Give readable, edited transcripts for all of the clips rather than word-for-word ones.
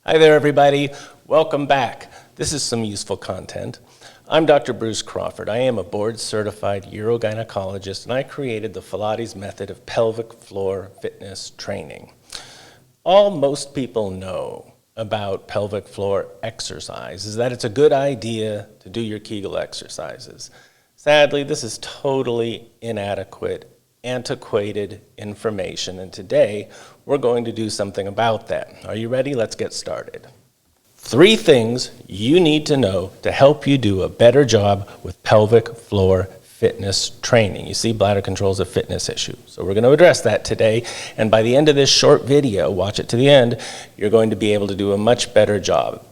Hi there, everybody. Welcome back. This is some useful content. I'm Dr. Bruce Crawford. I am a board-certified urogynecologist, and I created the Pilates method of pelvic floor fitness training. All most people know about pelvic floor exercise is that it's a good idea to do your Kegel exercises. Sadly, this is totally inadequate, antiquated information, and today we're going to do something about that. Are you ready? Let's get started. 3 things you need to know to help you do a better job with pelvic floor fitness training. You see, bladder control is a fitness issue, so we're going to address that today, and by the end of this short video, watch it to the end, you're going to be able to do a much better job.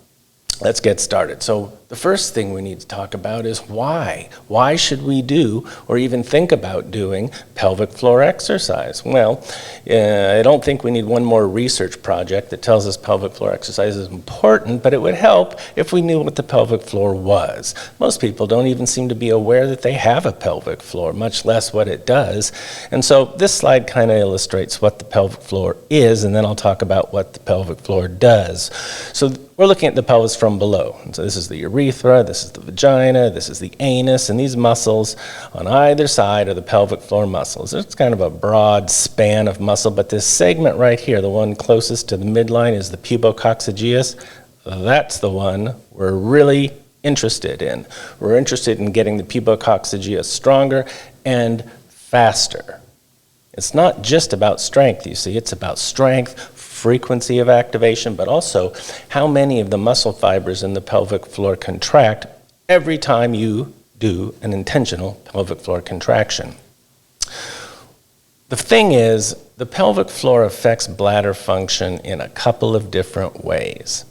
Let's get started. So the first thing we need to talk about is why. Why should we do or even think about doing pelvic floor exercise? Well, I don't think we need one more research project that tells us pelvic floor exercise is important, but it would help if we knew what the pelvic floor was. Most people don't even seem to be aware that they have a pelvic floor, much less what it does. And so this slide kind of illustrates what the pelvic floor is, and then I'll talk about what the pelvic floor does. So we're looking at the pelvis from below. And so this is the urethra, this is the vagina, this is the anus, and these muscles on either side are the pelvic floor muscles. It's kind of a broad span of muscle, but this segment right here, the one closest to the midline, is the pubococcygeus. That's the one we're really interested in. We're interested in getting the pubococcygeus stronger and faster. It's not just about strength, you see, it's about strength, frequency of activation, but also how many of the muscle fibers in the pelvic floor contract every time you do an intentional pelvic floor contraction. The thing is, the pelvic floor affects bladder function in a couple of different ways.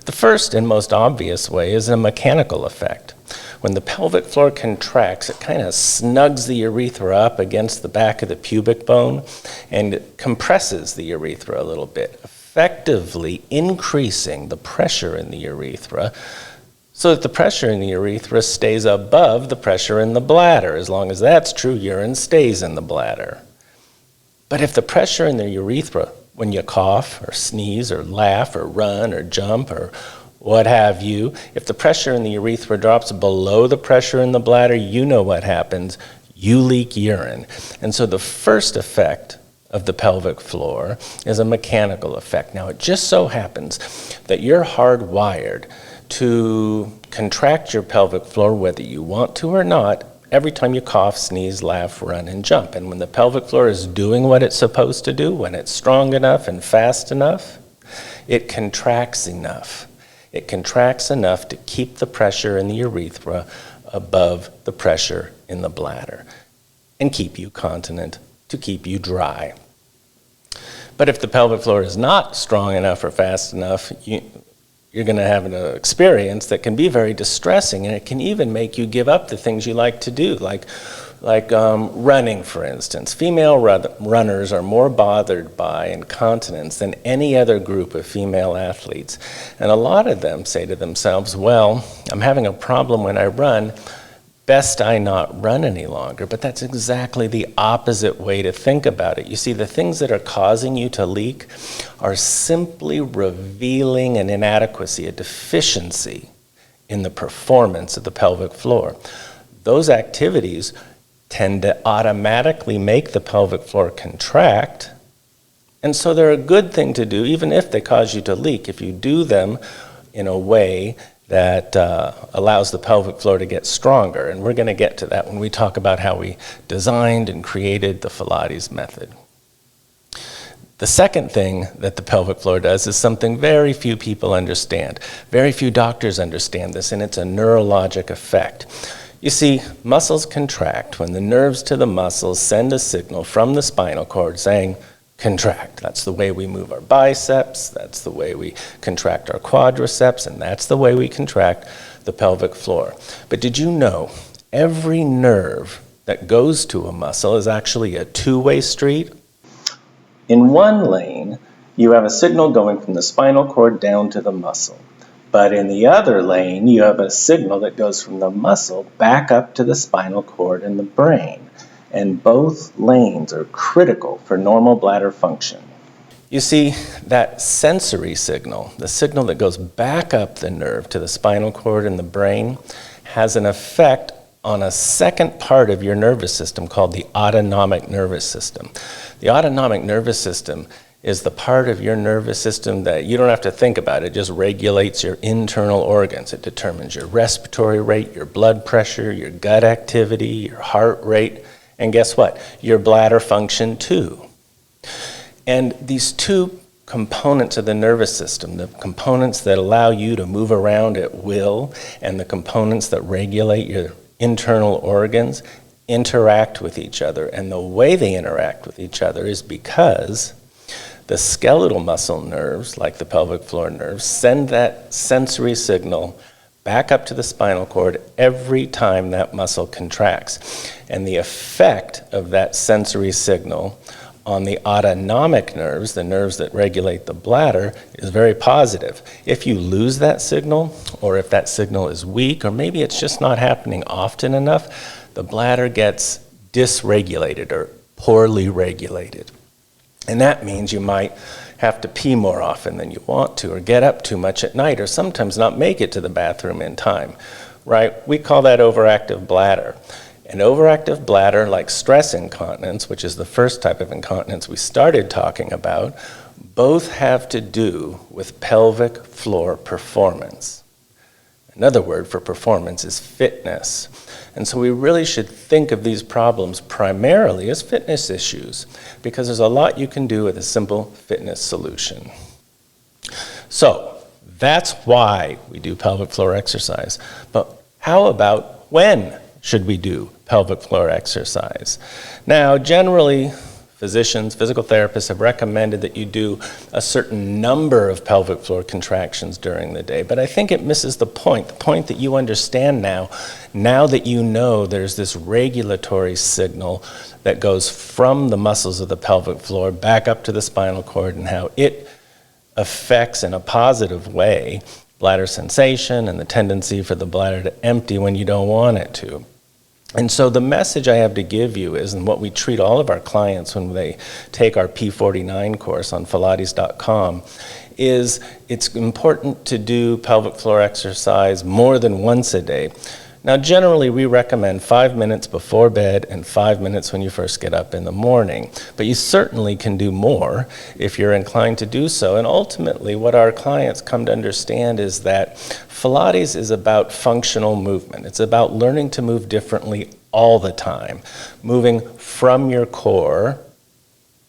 The first and most obvious way is a mechanical effect. When the pelvic floor contracts, it kind of snugs the urethra up against the back of the pubic bone and compresses the urethra a little bit, effectively increasing the pressure in the urethra so that the pressure in the urethra stays above the pressure in the bladder. As long as that's true, urine stays in the bladder. But if the pressure in the urethra, when you cough or sneeze or laugh or run or jump or what have you, if the pressure in the urethra drops below the pressure in the bladder, you know what happens. You leak urine. And so the first effect of the pelvic floor is a mechanical effect. Now, it just so happens that you're hardwired to contract your pelvic floor, whether you want to or not, every time you cough, sneeze, laugh, run, and jump. And when the pelvic floor is doing what it's supposed to do, when it's strong enough and fast enough, it contracts enough. It contracts enough to keep the pressure in the urethra above the pressure in the bladder and keep you continent, to keep you dry. But if the pelvic floor is not strong enough or fast enough, you're going to have an experience that can be very distressing, and it can even make you give up the things you like to do, like running, for instance. Female runners are more bothered by incontinence than any other group of female athletes. And a lot of them say to themselves, well, I'm having a problem when I run, best I not run any longer. But that's exactly the opposite way to think about it. You see, the things that are causing you to leak are simply revealing an inadequacy, a deficiency in the performance of the pelvic floor. Those activities tend to automatically make the pelvic floor contract, and so they're a good thing to do, even if they cause you to leak, if you do them in a way that allows the pelvic floor to get stronger. And we're going to get to that when we talk about how we designed and created the Pilates method. The second thing that the pelvic floor does is something very few people understand. Very few doctors understand this, and it's a neurologic effect. You see, muscles contract when the nerves to the muscles send a signal from the spinal cord saying, contract. That's the way we move our biceps, that's the way we contract our quadriceps, and that's the way we contract the pelvic floor. But did you know every nerve that goes to a muscle is actually a two-way street? In one lane, you have a signal going from the spinal cord down to the muscle. But in the other lane, you have a signal that goes from the muscle back up to the spinal cord and the brain. And both lanes are critical for normal bladder function. You see, that sensory signal, the signal that goes back up the nerve to the spinal cord and the brain, has an effect on a second part of your nervous system called the autonomic nervous system. The autonomic nervous system is the part of your nervous system that you don't have to think about. It just regulates your internal organs. It determines your respiratory rate, your blood pressure, your gut activity, your heart rate, and guess what? Your bladder function too. And these two components of the nervous system, the components that allow you to move around at will and the components that regulate your internal organs, interact with each other. And the way they interact with each other is because the skeletal muscle nerves, like the pelvic floor nerves, send that sensory signal back up to the spinal cord every time that muscle contracts. And the effect of that sensory signal on the autonomic nerves, the nerves that regulate the bladder, is very positive. If you lose that signal, or if that signal is weak, or maybe it's just not happening often enough, the bladder gets dysregulated or poorly regulated. And that means you might have to pee more often than you want to, or get up too much at night, or sometimes not make it to the bathroom in time, right? We call that overactive bladder. An overactive bladder, like stress incontinence, which is the first type of incontinence we started talking about, both have to do with pelvic floor performance. Another word for performance is fitness. And so we really should think of these problems primarily as fitness issues, because there's a lot you can do with a simple fitness solution. So that's why we do pelvic floor exercise. But how about when should we do pelvic floor exercise? Now, generally, physicians, physical therapists have recommended that you do a certain number of pelvic floor contractions during the day, but I think it misses the point that you understand now that you know there's this regulatory signal that goes from the muscles of the pelvic floor back up to the spinal cord, and how it affects in a positive way bladder sensation and the tendency for the bladder to empty when you don't want it to. And so the message I have to give you is, and what we treat all of our clients when they take our P49 course on Pilates.com, is it's important to do pelvic floor exercise more than once a day. Now, generally, we recommend 5 minutes before bed and 5 minutes when you first get up in the morning. But you certainly can do more if you're inclined to do so. And ultimately, what our clients come to understand is that Pilates is about functional movement. It's about learning to move differently all the time, moving from your core,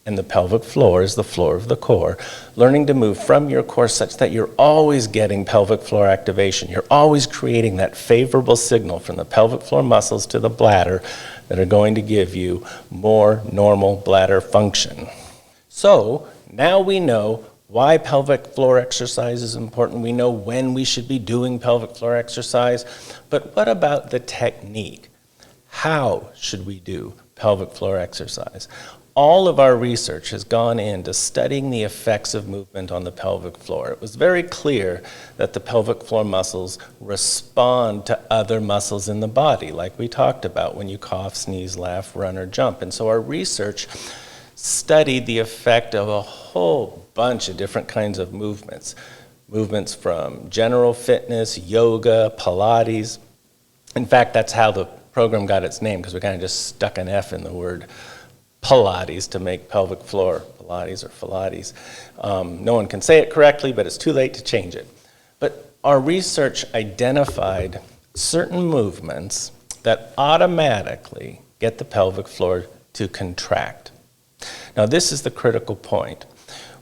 and the pelvic floor is the floor of the core, learning to move from your core such that you're always getting pelvic floor activation. You're always creating that favorable signal from the pelvic floor muscles to the bladder that are going to give you more normal bladder function. So now we know why pelvic floor exercise is important. We know when we should be doing pelvic floor exercise. But what about the technique? How should we do pelvic floor exercise? All of our research has gone into studying the effects of movement on the pelvic floor. It was very clear that the pelvic floor muscles respond to other muscles in the body, like we talked about when you cough, sneeze, laugh, run, or jump. And so our research studied the effect of a whole bunch of different kinds of movements. Movements from general fitness, yoga, Pilates. In fact, that's how the program got its name, because we kind of just stuck an F in the word Pilates to make pelvic floor Pilates or Pilates. No one can say it correctly, but it's too late to change it. But our research identified certain movements that automatically get the pelvic floor to contract. Now, this is the critical point.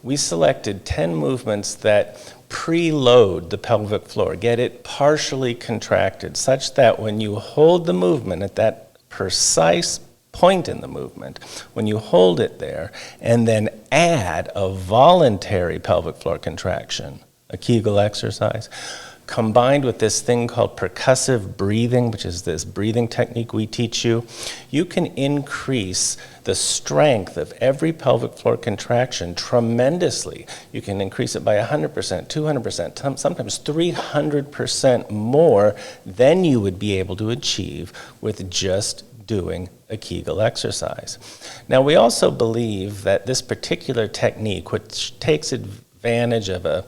We selected 10 movements that preload the pelvic floor, get it partially contracted, such that when you hold the movement at that precise point in the movement, when you hold it there and then add a voluntary pelvic floor contraction, a Kegel exercise, combined with this thing called percussive breathing, which is this breathing technique we teach you, you can increase the strength of every pelvic floor contraction tremendously. You can increase it by 100%, 200%, sometimes 300% more than you would be able to achieve with just doing a Kegel exercise. Now, we also believe that this particular technique, which takes advantage of a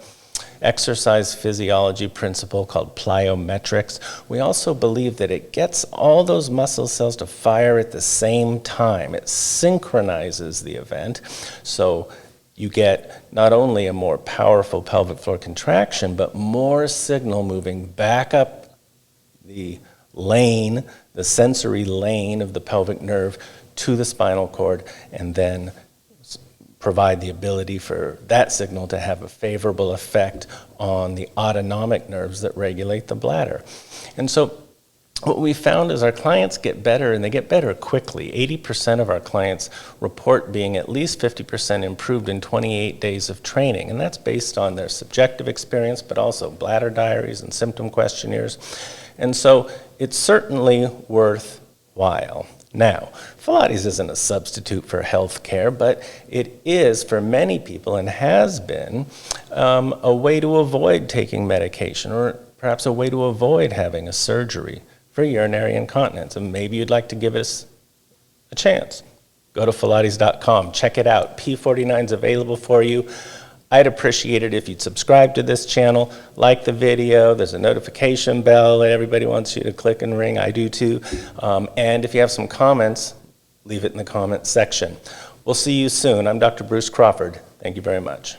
exercise physiology principle called plyometrics, we also believe that it gets all those muscle cells to fire at the same time. It synchronizes the event, so you get not only a more powerful pelvic floor contraction, but more signal moving back up the lane, the sensory lane of the pelvic nerve to the spinal cord, and then provide the ability for that signal to have a favorable effect on the autonomic nerves that regulate the bladder. And so what we found is our clients get better, and they get better quickly. 80% of our clients report being at least 50% improved in 28 days of training, and that's based on their subjective experience, but also bladder diaries and symptom questionnaires. And so it's certainly worthwhile. Now, Pilates isn't a substitute for health care, but it is for many people, and has been, a way to avoid taking medication, or perhaps a way to avoid having a surgery for urinary incontinence. And maybe you'd like to give us a chance. Go to Pilates.com, check it out. P49 is available for you. I'd appreciate it if you'd subscribe to this channel, like the video. There's a notification bell that everybody wants you to click and ring. I do too. And if you have some comments, leave it in the comment section. We'll see you soon. I'm Dr. Bruce Crawford. Thank you very much.